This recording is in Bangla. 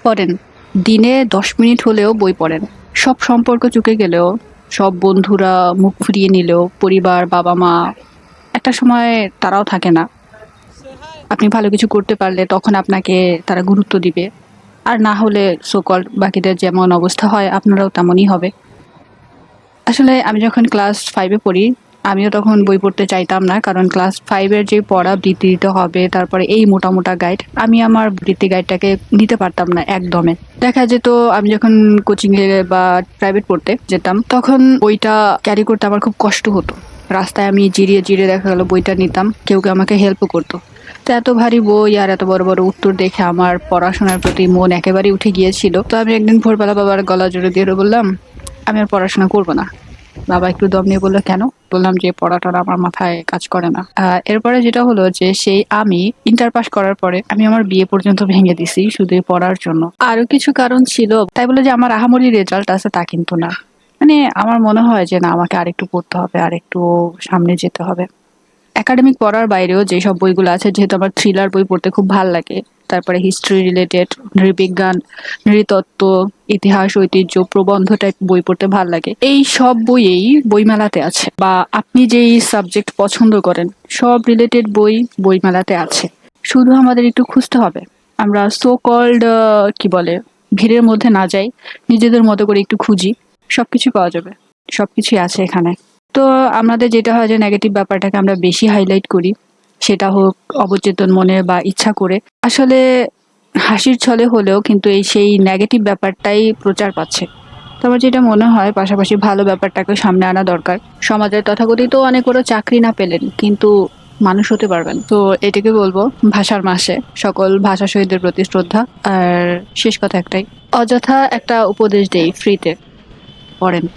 পড়েন। দিনে 10 মিনিট হলেও বই পড়েন। সব সম্পর্ক চুকে গেলেও, সব বন্ধুরা মুখ ফিরিয়ে নিলেও, পরিবার, বাবা মা একটা সময় তারাও থাকে না। আপনি ভালো কিছু করতে পারলে তখন আপনাকে তারা গুরুত্ব দিবে। আর না হলে সো কল্ড বাকিদের যেমন অবস্থা হয় আপনারাও তেমনই হবে। আসলে আমি যখন ক্লাস 5 এ পড়ি, আমিও তখন বই পড়তে চাইতাম না। কারণ ক্লাস 5 এর যে পড়া বৃত্তি দিতে হবে, তারপরে এই মোটা, মোটা গাইড, আমি আমার বৃত্তি গাইডটাকে নিতে পারতাম না একদমে। দেখা যেত আমি যখন কোচিং এ বা প্রাইভেট পড়তে যেতাম, তখন বইটা ক্যারি করতে আমার খুব কষ্ট হতো। রাস্তায় আমি জিরিয়ে, জিরিয়ে দেখা গেল বইটা নিতাম। কেউ আমাকে হেল্পও করতো। তো এত ভারী বই আর এত বড়, বড় উত্তর দেখে আমার পড়াশোনার প্রতি মন একেবারেই উঠে গিয়েছিল। তো আমি একদিন ভোরবেলা বাবার গলা জড়িয়ে দিয়ে বললাম, "আমি আর পড়াশোনা করব না।" বাবা একটু দম নিয়ে বললো, "কেন?" বললাম যে পড়াটা আমার মাথায় কাজ করে না। এরপরে যেটা হলো যে সেই আমি ইন্টার পাস করার পরে আমি আমার বিয়ে পর্যন্ত ভেঙে দিছি শুধু এই পড়ার জন্য। আরো কিছু কারণ ছিল, তাই বলে যে আমার আহামরি রেজাল্ট আছে তা কিন্তু না। মানে আমার মনে হয় যে না, আমাকে আরেকটু পড়তে হবে, আরেকটু সামনে যেতে হবে। একাডেমিক পড়ার বাইরেও যেসব বইগুলো আছে, যেহেতু আমার থ্রিলার বই পড়তে খুব ভাল লাগে, তারপরে হিস্ট্রি রিলেটেড, নৃবিজ্ঞান, নৃতত্ত্ব, ইতিহাস, ঐতিহ্য, প্রবন্ধ টাইপ বই পড়তে ভাল লাগে, এই সব বইয়েই বইমেলাতে আছে। বা আপনি যেই সাবজেক্ট পছন্দ করেন সব রিলেটেড বই বইমেলাতে আছে। শুধু আমাদের একটু খুঁজতে হবে। আমরা সো কল্ড কি বলে ভিড়ের মধ্যে না যাই, নিজেদের মতো করে একটু খুঁজি, সবকিছু পাওয়া যাবে। সবকিছুই আছে এখানে। তো আমাদের যেটা হয় যে নেগেটিভ ব্যাপারটাকে আমরা বেশি হাইলাইট করি, সেটা হোক অবচেতন মনে বা ইচ্ছা করে। আসলে হাসির ছলে হলেও কিন্তু এই সেই নেগেটিভ ব্যাপারটাই প্রচার পাচ্ছে। তো আমার যেটা মনে হয় পাশাপাশি ভালো ব্যাপারটাকে সামনে আনা দরকার। সমাজের তথাকথিত অনেক বড় চাকরি না পেলেন কিন্তু মানুষ হতে পারবেন। তো এটাকে বলবো, ভাষার মাসে সকল ভাষা শহীদদের প্রতি শ্রদ্ধা। আর শেষ কথা একটাই, অযথা একটা উপদেশ দেই, ফ্রিতে পড়েন।